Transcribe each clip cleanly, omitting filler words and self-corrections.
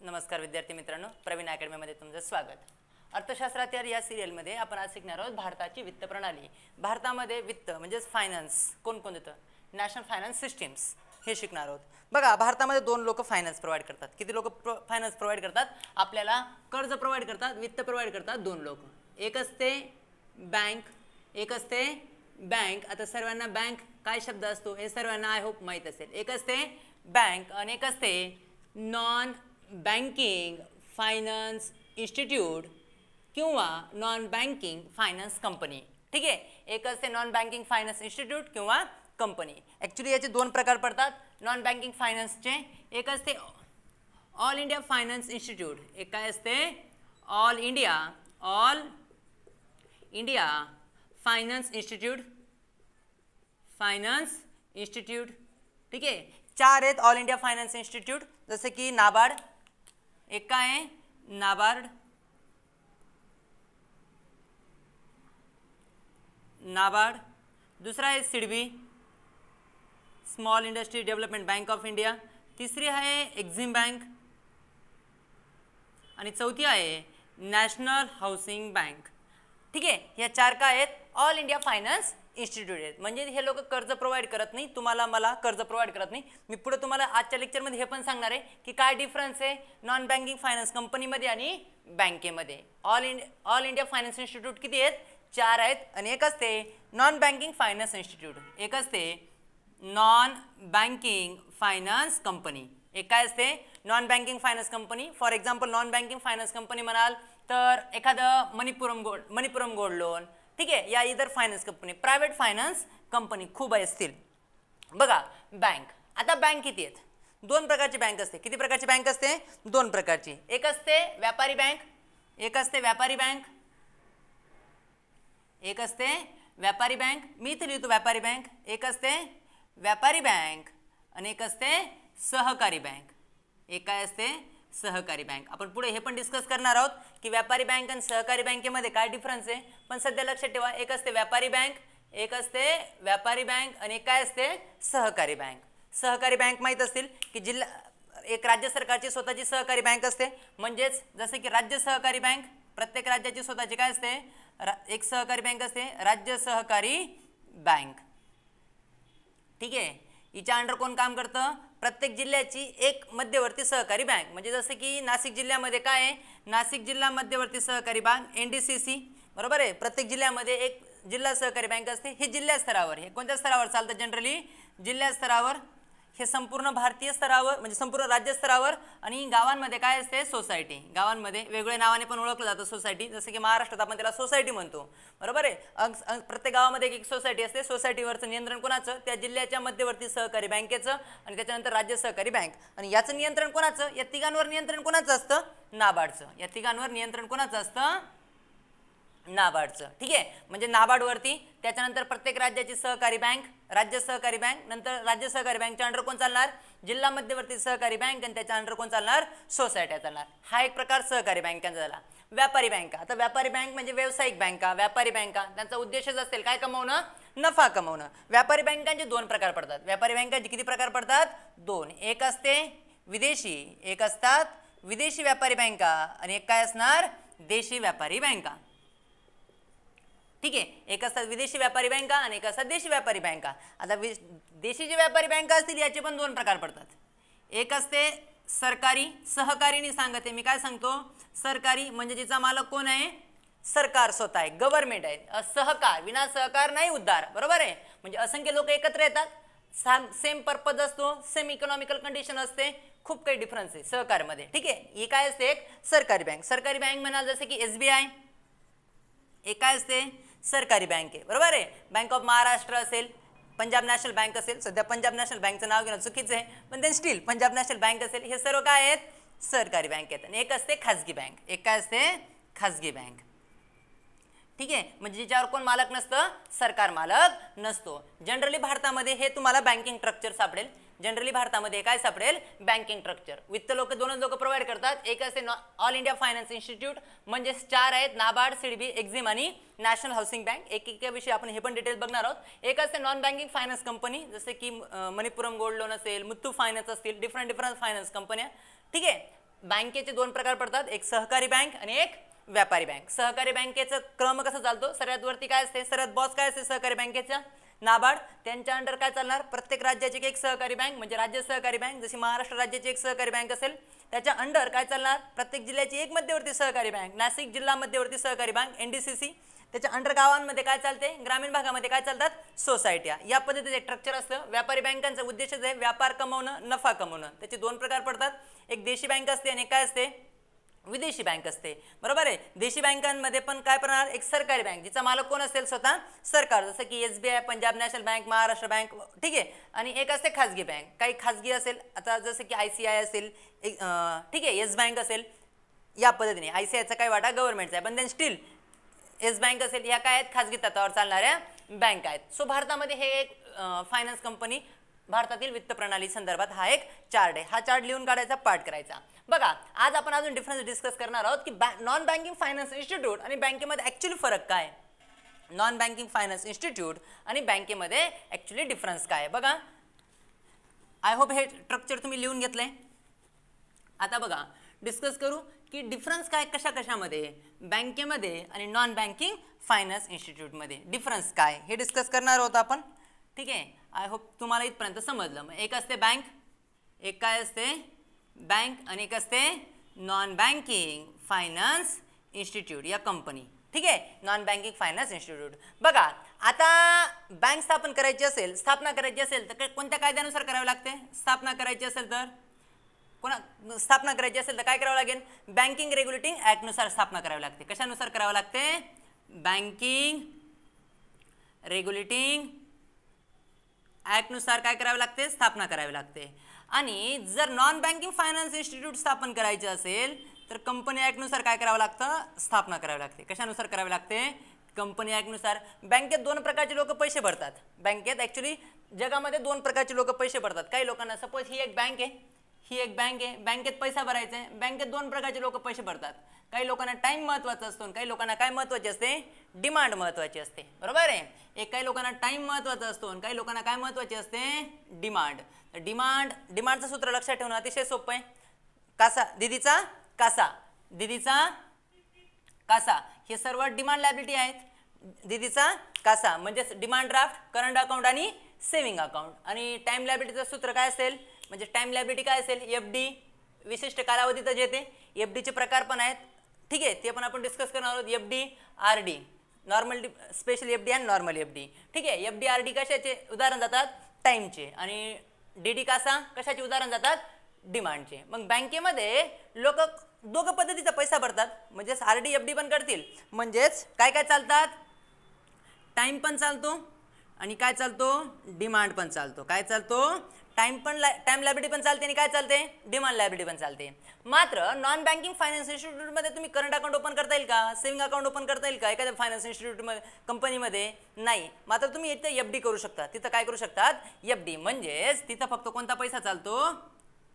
नमस्कार विद्यार्थी मित्रांनो, प्रवीण अकॅडमीमध्ये तुमचं स्वागत. अर्थशास्त्रातील या सिरियलमध्ये आपण आज शिकणार आहोत भारताची वित्त प्रणाली. भारतामध्ये वित्त म्हणजे फायनान्स कोण कोण देतं, नॅशनल फायनान्स सिस्टीम्स हे शिकणार आहोत. बघा, भारतामध्ये दोन लोक फायनान्स प्रोव्हाइड करतात. किती लोक फायनान्स प्रोव्हाइड करतात? आपल्याला कर्ज प्रोव्हाइड करतात, वित्त प्रोव्हाइड करतात दोन लोक. एक असते बँक, एक असते बँक. आता सर्वांना बँक काय शब्द असतो हे सर्वांना आय होप माहीत असेल. एक असते बँक आणि एक असते नॉन बँकिंग फायनान्स इन्स्टिट्यूट किंवा नॉन बँकिंग फायनान्स कंपनी. ठीक आहे, एक असते नॉन बँकिंग फायनान्स इन्स्टिट्यूट किंवा कंपनी. ॲक्च्युली याचे दोन प्रकार पडतात नॉन बँकिंग फायनान्सचे. एक असते ऑल इंडिया फायनान्स इन्स्टिट्यूट. एक काय असते ऑल इंडिया फायनान्स इन्स्टिट्यूट. ठीक आहे, चार आहेत ऑल इंडिया फायनान्स इन्स्टिट्यूट, जसे की नाबार्ड. एक काय आहे नाबार्ड. दुसरा आहे SIDBI, small industry development bank of India. तिसरी आहे एक्झिम बँक आणि चौथी आहे नॅशनल हाऊसिंग बँक. ठीक आहे, या चार काय आहेत ऑल इंडिया फायनान्स इन्स्टिट्यूट आहेत. म्हणजे हे लोक कर्ज प्रोव्हाइड करत नाही, तुम्हाला मला कर्ज प्रोव्हाइड करत नाही. मी पुढे तुम्हाला आजच्या लेक्चरमध्ये हे पण सांगणार आहे की काय डिफरन्स आहे नॉन बँकिंग फायनान्स कंपनीमध्ये आणि बँकेमध्ये. ऑल इंडिया फायनान्स इन्स्टिट्यूट किती आहेत? चार आहेत. आणि एक असते नॉन बँकिंग फायनान्स इन्स्टिट्यूट, एक असते नॉन बँकिंग फायनान्स कंपनी. एक काय असते non banking finance company. For example non banking finance company म्हणाल तर एखादं मणिपुरम गोल्ड लोन. ठीक आहे, या इतर finance company, private finance company खूप असतील. बघा बँक, आता बँक किती आहेत? दोन प्रकारची बँक असते. किती प्रकारची बँक असते? दोन प्रकारची. एक असते व्यापारी बँक, एक असते व्यापारी बँक. मी इथे लिहितो व्यापारी बँक. एक असते व्यापारी बँक आणि एक असते सहकारी बँक. एक काय असते सहकारी बँक. आपण पुढे हे पण डिस्कस करणार आहोत की व्यापारी बँक आणि सहकारी बँकेमध्ये काय डिफरन्स आहे. पण सध्या लक्षात ठेवा, एक असते व्यापारी बँक, एक असते व्यापारी बँक आणि एक काय असते सहकारी बँक. सहकारी बँक माहीत असतील की एक राज्य सरकारची स्वतःची सहकारी बँक असते. म्हणजेच जसे की राज्य सहकारी बँक, प्रत्येक राज्याची स्वतःची काय असते एक सहकारी बँक असते, राज्य सहकारी बँक. ठीक आहे, हिच्या अंडर कोण काम करतं? प्रत्येक जिल्ह्याची एक मध्यवर्ती सहकारी बँक. म्हणजे जसं की नाशिक जिल्ह्यामध्ये काय आहे, नाशिक जिल्हा मध्यवर्ती सहकारी बँक NDCC, बरोबर आहे. प्रत्येक जिल्ह्यामध्ये एक जिल्हा सहकारी बँक असते. हे जिल्हा स्तरावर, हे कोणत्या स्तरावर चालतं जनरली? जिल्हा स्तरावर. हे संपूर्ण भारतीय स्तरावर म्हणजे संपूर्ण राज्य स्तरावर. आणि गावांमध्ये काय असते सोसायटी. गावांमध्ये वेगवेगळ्या नावाने पण ओळखलं जातं सोसायटी. जसं की महाराष्ट्रात आपण त्याला सोसायटी म्हणतो, बरोबर आहे. प्रत्येक गावामध्ये एक सोसायटी असते. सोसायटीवरचं नियंत्रण कोणाचं? त्या जिल्ह्याच्या मध्यवर्ती सहकारी बँकेचं आणि त्याच्यानंतर राज्य सहकारी बँक. आणि याचं नियंत्रण कोणाचं? या तिघांवर नियंत्रण कोणाचं असतं? नाबार्डचं. या तिघांवर नियंत्रण कोणाचं असतं? नाबार्डचं. ठीक आहे, म्हणजे नाबार्डवरती. त्याच्यानंतर प्रत्येक राज्याची सहकारी बँक, राज्य सहकारी बँक. नंतर राज्य सहकारी बँकच्या अंडर कोण चालणार? जिल्हा मध्यवर्ती सहकारी बँक आणि त्याच्या अंडर कोण चालणार? सोसायट्या चालणार. हा एक प्रकार सहकारी बँकांचा झाला. व्यापारी बँका, आता व्यापारी बँक म्हणजे व्यावसायिक बँका, व्यापारी बँका. त्यांचा उद्देशच असेल काय कमवणं? नफा कमवणं. व्यापारी बँकांचे दोन प्रकार पडतात. व्यापारी बँकांचे किती प्रकार पडतात? दोन. एक असते विदेशी, एक असतात विदेशी व्यापारी बँका आणि एक काय असणार? देशी व्यापारी बँका. ठीक आहे, एक असतात विदेशी व्यापारी बँका आणि एक असतात देशी व्यापारी बँका. आता देशी जे व्यापारी बँका असतील याचे पण दोन प्रकार पडतात. एक असते सरकारी, सहकारीने सांगते मी. काय सांगतो? सरकारी म्हणजे जिचा मालक कोण आहे? सरकार स्वतः आहे, गव्हर्नमेंट आहे. सहकार, विना सहकार नाही उद्धार, बरोबर आहे. म्हणजे असंख्य लोक एकत्र येतात, सेम पर्पज असतो, सेम इकॉनॉमिकल कंडिशन असते. खूप काही डिफरन्स आहे सहकारमध्ये. ठीक आहे, ही काय असते? एक सरकारी बँक. सरकारी बँक म्हणाल जसे की SBI, एक काय असते सरकारी बँक आहे, बरोबर आहे. बँक ऑफ महाराष्ट्र असेल, पंजाब नॅशनल बँक असेल. सध्या पंजाब नॅशनल बँकचं नाव घेणं चुकीचं आहे, पण ते स्टील पंजाब नॅशनल बँक असेल. हे सर्व काय आहेत? सरकारी बँक आहेत. आणि एक असते खाजगी बँक. एक काय असते? खाजगी बँक. ठीक आहे, म्हणजे ज्याच्यावर कोण मालक नसतं? सरकार मालक नसतो. जनरली भारतामध्ये हे तुम्हाला बँकिंग स्ट्रक्चर सापडेल. जनरली भारतामध्ये काय सापडेल? Banking structure. वित्त लोक दोनच लोक प्रोव्हाइड करतात. एक असते ऑल इंडिया फायनान्स इन्स्टिट्यूट, म्हणजे चार आहेत, नाबार्ड, सिडबी, एक्झिम आणि नॅशनल हाऊसिंग बँक. एक विषयी आपण हे पण डिटेल बघणार आहोत. एक असते नॉन बँकिंग फायनान्स कंपनी, जसे की मणिपुरम गोल्ड लोन असेल, मुथ्थू फायनान्स असतील, डिफरंट फायनान्स कंपन्या. ठीक आहे, बँकेचे दोन प्रकार पडतात, एक सहकारी बँक आणि एक व्यापारी बँक. सहकारी बँकेचा क्रम कसा चालतो, सर्वात वरती काय असते, सर्वात बॉस काय असते सहकारी बँकेचा, नाबार्ड. त्यांच्या अंडर काय चालणार, प्रत्येक राज्याची एक सहकारी बँक म्हणजे राज्य सहकारी बँक, जशी महाराष्ट्र राज्याची एक सहकारी बँक असेल त्याच्या अंडर काय चालणार, प्रत्येक जिल्ह्याची एक मध्यवर्ती सहकारी बँक, नाशिक जिल्हा मध्यवर्ती सहकारी बँक NDCC. त्याच्या अंडर गावांमध्ये काय चालते, ग्रामीण भागामध्ये काय चालतात, सोसायट्या. या पद्धतीचे स्ट्रक्चर असतं. व्यापारी बँकांचा उद्देशच आहे व्यापार कमवणं, नफा कमवणं. त्याचे दोन प्रकार पडतात, एक देशी बँक असते आणि काय असते, विदेशी बँक असते. बरोबर आहे. देशी बँकांमध्ये पण काय करणार, एक सरकारी बँक जिचा मालक कोण असेल, स्वतः सरकार, जसं की SBI, Punjab national bank, Maharashtra bank, ठीक आहे. आणि एक असते खाजगी बँक, काही खाजगी असेल, आता जसं की ICI असेल, ठीक आहे, येस बँक असेल. या पद्धतीने ICIचा काही वाटा गव्हर्नमेंटचा आहे, पण देन स्टील येस बँक असेल, ह्या काय आहेत, खाजगी तत्वावर चालणाऱ्या बँक आहेत. सो भारतामध्ये हे एक फायनान्स कंपनी, भारतातील वित्त प्रणाली संदर्भात हा एक चार्ट आहे. हा चार्ट लिहून काढायचा, पाठ करायचा. बघा, आज आपण अजून डिफरन्स डिस्कस करणार आहोत की नॉन बँकिंग फायनान्स इन्स्टिट्यूट आणि बँकेमध्ये ॲक्च्युली फरक काय, नॉन बँकिंग फायनान्स इन्स्टिट्यूट आणि बँकेमध्ये ॲक्च्युली डिफरन्स काय. बघा, आय होप हे स्ट्रक्चर तुम्ही लिहून घेतलंय. आता बघा, डिस्कस करू की डिफरन्स काय कशा कशामध्ये, बँकेमध्ये आणि नॉन बँकिंग फायनान्स इन्स्टिट्यूटमध्ये डिफरन्स काय हे डिस्कस करणार आहोत आपण. ठीक आहे, आय होप तुम्हाला इथपर्यंत समजलं. मग एक असते बँक, एक काय असते बँक, आणि एक असते नॉन बँकिंग फायनान्स इन्स्टिट्यूट या कंपनी. ठीक आहे, नॉन बँकिंग फायनान्स इन्स्टिट्यूट. बघा, आता बँक स्थापन करायची असेल, स्थापना करायची असेल तर कोणत्या कायद्यानुसार करावी लागते, स्थापना करायची असेल तर स्थापना करायची असेल तर काय करावं लागेल, बँकिंग रेग्युलेटिंग ॲक्टनुसार स्थापना करावी लागते. कशानुसार करावं लागते, बँकिंग रेग्युलेटिंग ॲक्टनुसार काय करावे लागते, स्थापना करावी लागते. आणि जर नॉन बँकिंग फायनान्स इन्स्टिट्यूट स्थापन करायचे असेल तर कंपनी ॲक्टनुसार काय करावं लागतं, स्थापना करावी लागते. कशानुसार करावी लागते, कंपनी ॲक्टनुसार. बँकेत दोन प्रकारचे लोक पैसे भरतात. बँकेत ॲक्च्युली जगामध्ये दोन प्रकारचे लोक पैसे भरतात. काही लोकांना, सपोज ही एक बँक आहे, ही एक बँक आहे, बँकेत पैसा भरायचा आहे. बँकेत दोन प्रकारचे लोक पैसे भरतात. काही लोकांना टाइम महत्त्वाचा असतो, काही लोकांना काय महत्त्वाचे असते, डिमांड महत्त्वाची असते. बरोबर आहे. एक काही लोकांना टाइम महत्त्वाचा असतो आणि काही लोकांना काय महत्त्वाचे असते, डिमांड. डिमांडचं सूत्र लक्षात ठेवणं अतिशय सोपं आहे. कासा दिदीचा कासा, दिदीचा कासा, हे सर्व डिमांड लायबिलिटी आहेत. दिदीचा कासा म्हणजेच डिमांड ड्राफ्ट, करंट अकाउंट आणि सेव्हिंग अकाउंट. आणि टाइम लायबिलिटीचं सूत्र काय असेल, म्हणजे टाइम लायबिलिटी काय असेल, FD, विशिष्ट कालावधीतच येते. FDचे प्रकार पण आहेत. ठीक आहे, ते पण आपण डिस्कस करणार आहोत. FD, RD, normal, special FD आणि नॉर्मल FD. ठीक आहे, FD RD कशाचे उदाहरण जातात, टाईमचे. आणि DD कासा कशाचे उदाहरण जातात, डिमांडचे. मग बँकेमध्ये लोक दोघं पद्धतीचा पैसा भरतात, म्हणजेच RD FD पण करतील. म्हणजेच काय काय चालतात, टाइम पण चालतो आणि काय चालतो, डिमांड पण चालतो. काय चालतो, टाइम लायबिलिटी पण चालते आणि काय चालते, डिमांड लायबिलिटी पण चालते. मात्र नॉन बँकिंग फायनान्स इन्स्टिट्यूटमध्ये तुम्ही करंट अकाउंट ओपन करता येईल का, सेव्हिंग अकाउंट ओपन करता येईल का एखाद्या फायनान्स इन्स्टिट्यूटमध्ये, कंपनीमध्ये नाही. मात्र तुम्ही इथे FD करू शकता. तिथं काय करू शकतात, FD. म्हणजेच तिथं फक्त कोणता पैसा चालतो,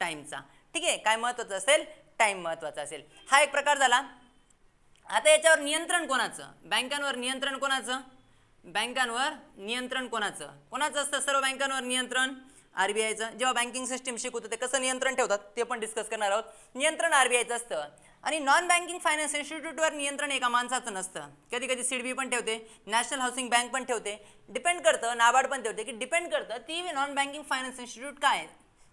टाईमचा. ठीक आहे, काय महत्त्वाचं असेल, टाईम महत्त्वाचा असेल. हा एक प्रकार झाला. आता याच्यावर नियंत्रण कोणाचं, बँकांवर नियंत्रण कोणाचं, बँकांवर नियंत्रण कोणाचं असतं, सर्व बँकांवर नियंत्रण RBIचं. जेव्हा बँकिंग सिस्टीम शिकवतो ते कसं नियंत्रण ठेवतात ते पण डिस्कस करणार आहोत. नियंत्रण RBIचं असतं. आणि नॉन बँकिंग फायनान्स इन्स्टिट्यूटवर नियंत्रण एका माणसाचं नसतं. कधी कधी SIDBI पण ठेवते, नॅशनल हाऊसिंग बँक पण ठेवते, डिपेंड करतं. नाबार्ड पण ठेवते, की डिपेंड करतं ती नॉन बँकिंग फायनान्स इन्स्टिट्यूट काय आहे,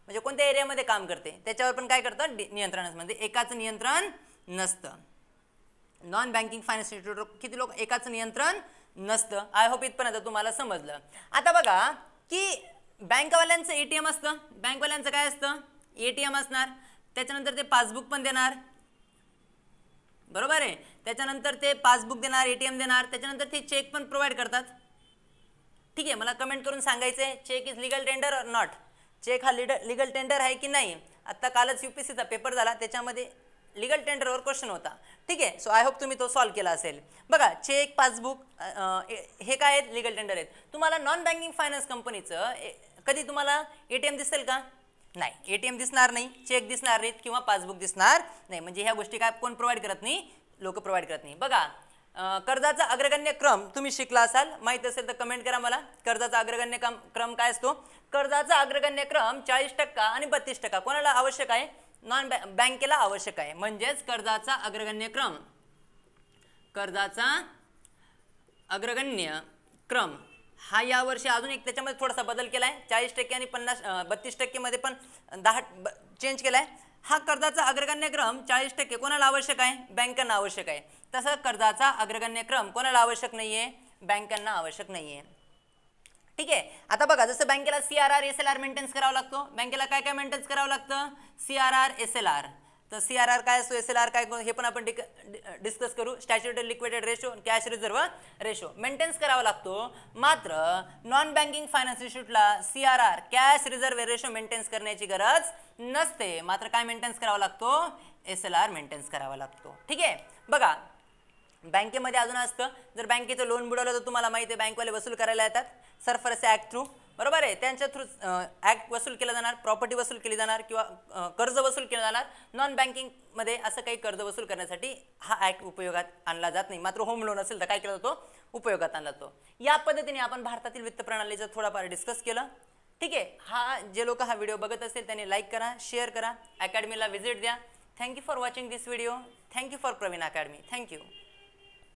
म्हणजे कोणत्या एरियामध्ये काम करते त्याच्यावर पण काय करतं, नियंत्रण. म्हणजे एकाचं नियंत्रण नसतं. नॉन बँकिंग फायनान्स इन्स्टिट्यूटवर किती लोक, एकाचं नियंत्रण नसतं. आय होप इथपर्यंत तुम्हाला समजलं. आता बघा की बँकवाल्यांचं ATM असतं. बँकवाल्यांचं काय असतं, ATM असणार. त्याच्यानंतर ते पासबुक पण देणार. बरोबर आहे. त्याच्यानंतर ते पासबुक देणार, ATM देणार. त्याच्यानंतर ते चेक पण प्रोव्हाइड करतात. ठीक आहे, मला कमेंट करून सांगायचं आहे, चेक इज लिगल टेंडर और नॉट. चेक हा लिगल टेंडर आहे की नाही. आत्ता कालच UPSCचा पेपर झाला, त्याच्यामध्ये लिगल टेंडरवर क्वेश्चन होता. ठीक आहे, सो आय होप तुम्ही तो सॉल्व्ह केला असेल. बघा, चेक, पासबुक हे काय आहेत, लिगल टेंडर आहेत. तुम्हाला नॉन बँकिंग फायनान्स कंपनीचं कधी तुम्हाला ATM दिसेल का, नाही. ATM दिसणार नाही, चेक दिसणार नाहीत किंवा पासबुक दिसणार नाही. म्हणजे ह्या गोष्टी काय कोण प्रोव्हाइड करत नाही, लोक प्रोव्हाइड करत नाही. बघा, कर्जाचा अग्रगण्य क्रम तुम्ही शिकला असाल, माहीत असेल तर कमेंट करा मला. कर्जाचा अग्रगण्य क्रम काय असतो, कर्जाचा अग्रगण्य क्रम 40% आणि 32% कोणाला आवश्यक आहे, नॉन बँकेला आवश्यक आहे. म्हणजेच कर्जाचा अग्रगण्य क्रम हा यावर्षी अजून एक त्याच्यामध्ये थोडासा बदल केला आहे. 40% आणि 32% मध्ये पण 10 चेंज केला आहे. हा कर्जाचा अग्रगण्य क्रम 40% कोणाला आवश्यक आहे? बँकांना आवश्यक आहे. तसं कर्जाचा अग्रगण्य क्रम कोणाला आवश्यक नाही आहे? बँकांना आवश्यक नाही आहे. ठीक आहे. आता बघा, जसं बँकेला CRR SLR मेंटेन्स करावा लागतो. बँकेला काय काय मेंटेन्स करावं लागतं? CRR SLR. तर CRR काय असतो, SLR काय, हे पण आपण डिस्कस करू. Statutory liquidated ratio, cash reserve ratio maintenance करावा लागतो. मात्र नॉन बँकिंग फायनान्स इन्स्टिट्यूटला CRR cash reserve ratio maintenance करण्याची गरज नसते. मात्र काय मेंटेन्स करावा लागतो? SLR मेंटेन्स करावा लागतो. ठीक आहे. बघा, बँकेमध्ये अजून असतं, जर बँकेचं लोन बुडवलं तर तुम्हाला माहिती आहे बँकवाले वसूल करायला येतात सरफरस ॲक्ट थ्रू. बरोबर आहे. त्यांच्या थ्रू ॲक्ट वसूल केला जाणार, प्रॉपर्टी वसूल केली जाणार किंवा कर्ज वसूल केलं जाणार. नॉन बँकिंगमध्ये असं काही कर्ज वसूल करण्यासाठी हा ॲक्ट उपयोगात आणला जात नाही. मात्र होम लोन असेल तर काय केला जातो? उपयोगात आणला जातो. या पद्धतीने आपण भारतातील वित्त प्रणालीचं थोडाफार डिस्कस केलं. ठीक आहे. जे लोक हा व्हिडिओ बघत असेल त्यांनी लाईक करा, शेअर करा, अकॅडमीला व्हिजिट द्या. Thank you for watching this video. Thank you for Praveen academy. Thank you.